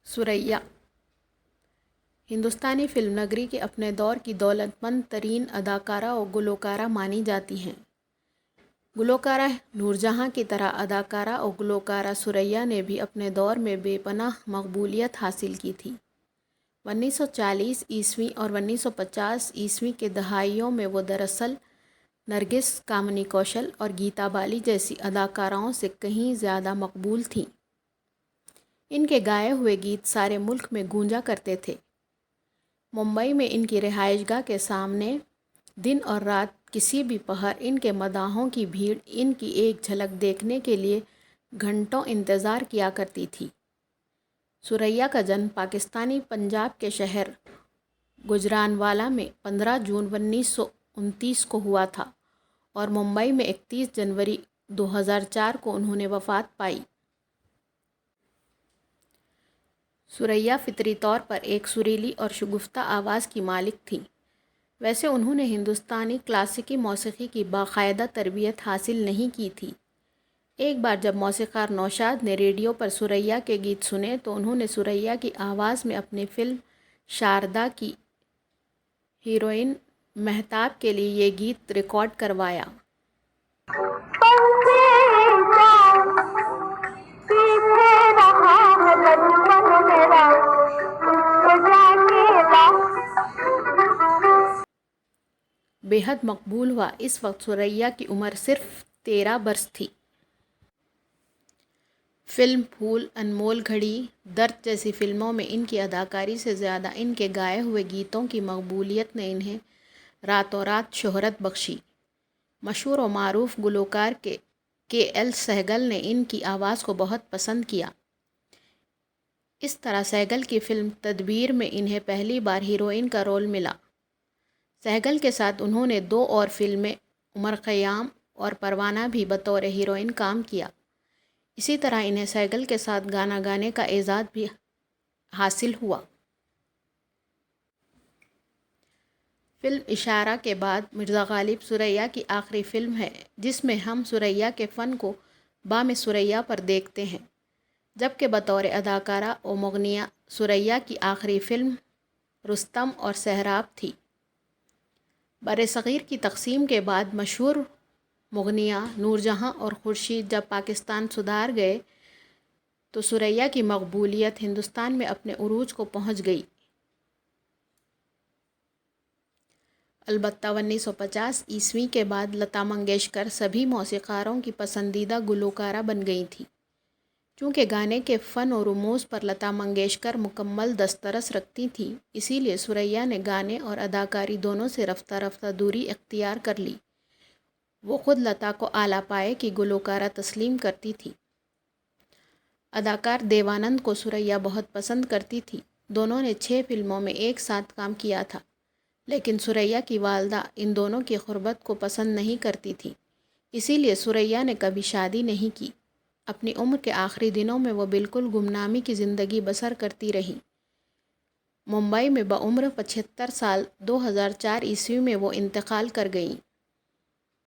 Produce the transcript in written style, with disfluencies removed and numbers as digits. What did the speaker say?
ثریا ہندوستانی فلم نگری کے اپنے دور کی دولت مند ترین اداکارہ و گلوکارہ مانی جاتی ہیں۔ گلوکارہ نور جہاں کی طرح اداکارہ و گلوکارہ ثریا نے بھی اپنے دور میں بے پناہ مقبولیت حاصل کی تھی۔ 1940 اور 1950 کے دہائیوں میں وہ دراصل نرگس، کامنی کوشل اور گیتا بالی جیسی اداکاراؤں سے کہیں زیادہ مقبول تھیں۔ ان کے گائے ہوئے گیت سارے ملک میں گونجا کرتے تھے۔ ممبئی میں ان کی رہائش گاہ کے سامنے دن اور رات کسی بھی پہر ان کے مداحوں کی بھیڑ ان کی ایک جھلک دیکھنے کے لیے گھنٹوں انتظار کیا کرتی تھی۔ ثریا کا جنم پاکستانی پنجاب کے شہر گوجرانوالہ میں 15 جون 1929 کو ہوا تھا اور ممبئی میں 31 جنوری 2004 کو انہوں نے وفات پائی۔ ثریا فطری طور پر ایک سریلی اور شگفتہ آواز کی مالک تھیں۔ ویسے انہوں نے ہندوستانی کلاسیکی موسیقی کی باقاعدہ تربیت حاصل نہیں کی تھی۔ ایک بار جب موسیقار نوشاد نے ریڈیو پر ثریا کے گیت سنے تو انہوں نے ثریا کی آواز میں اپنی فلم شاردا کی ہیروئن مہتاب کے لیے یہ گیت ریکارڈ کروایا۔ بے حد مقبول ہوا۔ اس وقت ثریا کی عمر صرف 13 برس تھی۔ فلم پھول، انمول گھڑی، درد جیسی فلموں میں ان کی اداکاری سے زیادہ ان کے گائے ہوئے گیتوں کی مقبولیت نے انہیں راتوں رات شہرت بخشی۔ مشہور و معروف گلوکار کے ایل سہگل نے ان کی آواز کو بہت پسند کیا۔ اس طرح سہگل کی فلم تدبیر میں انہیں پہلی بار ہیروئن کا رول ملا۔ سہگل کے ساتھ انہوں نے 2 اور فلمیں عمر خیام اور پروانہ بھی بطور ہیروئن کام کیا۔ اسی طرح انہیں سہگل کے ساتھ گانا گانے کا اعزاز بھی حاصل ہوا۔ فلم اشارہ کے بعد مرزا غالب ثریا کی آخری فلم ہے جس میں ہم ثریا کے فن کو بام ثریا پر دیکھتے ہیں، جبکہ بطور اداکارہ و مغنیہ ثریا کی آخری فلم رستم اور سہراب تھی۔ برصغیر کی تقسیم کے بعد مشہور مغنیہ نور جہاں اور خورشید جب پاکستان سدھار گئے تو ثریا کی مقبولیت ہندوستان میں اپنے عروج کو پہنچ گئی۔ البتہ 1950 کے بعد لتا منگیشکر سبھی موسیقاروں کی پسندیدہ گلوکارہ بن گئی تھیں۔ چونکہ گانے کے فن و رموز پر لتا منگیشکر مکمل دسترس رکھتی تھیں، اسی لیے ثریا نے گانے اور اداکاری دونوں سے رفتہ رفتہ دوری اختیار کر لی۔ وہ خود لتا کو اعلیٰ پائے کی گلوکارہ تسلیم کرتی تھیں۔ اداکار دیو آنند کو ثریا بہت پسند کرتی تھی۔ دونوں نے 6 فلموں میں ایک ساتھ کام کیا تھا، لیکن ثریا کی والدہ ان دونوں کی قربت کو پسند نہیں کرتی تھیں، اسی لیے ثریا نے کبھی شادی نہیں کی۔ اپنی عمر کے آخری دنوں میں وہ بالکل گمنامی کی زندگی بسر کرتی رہیں۔ ممبئی میں بعمر 75 سال 2004 میں وہ انتقال کر گئیں۔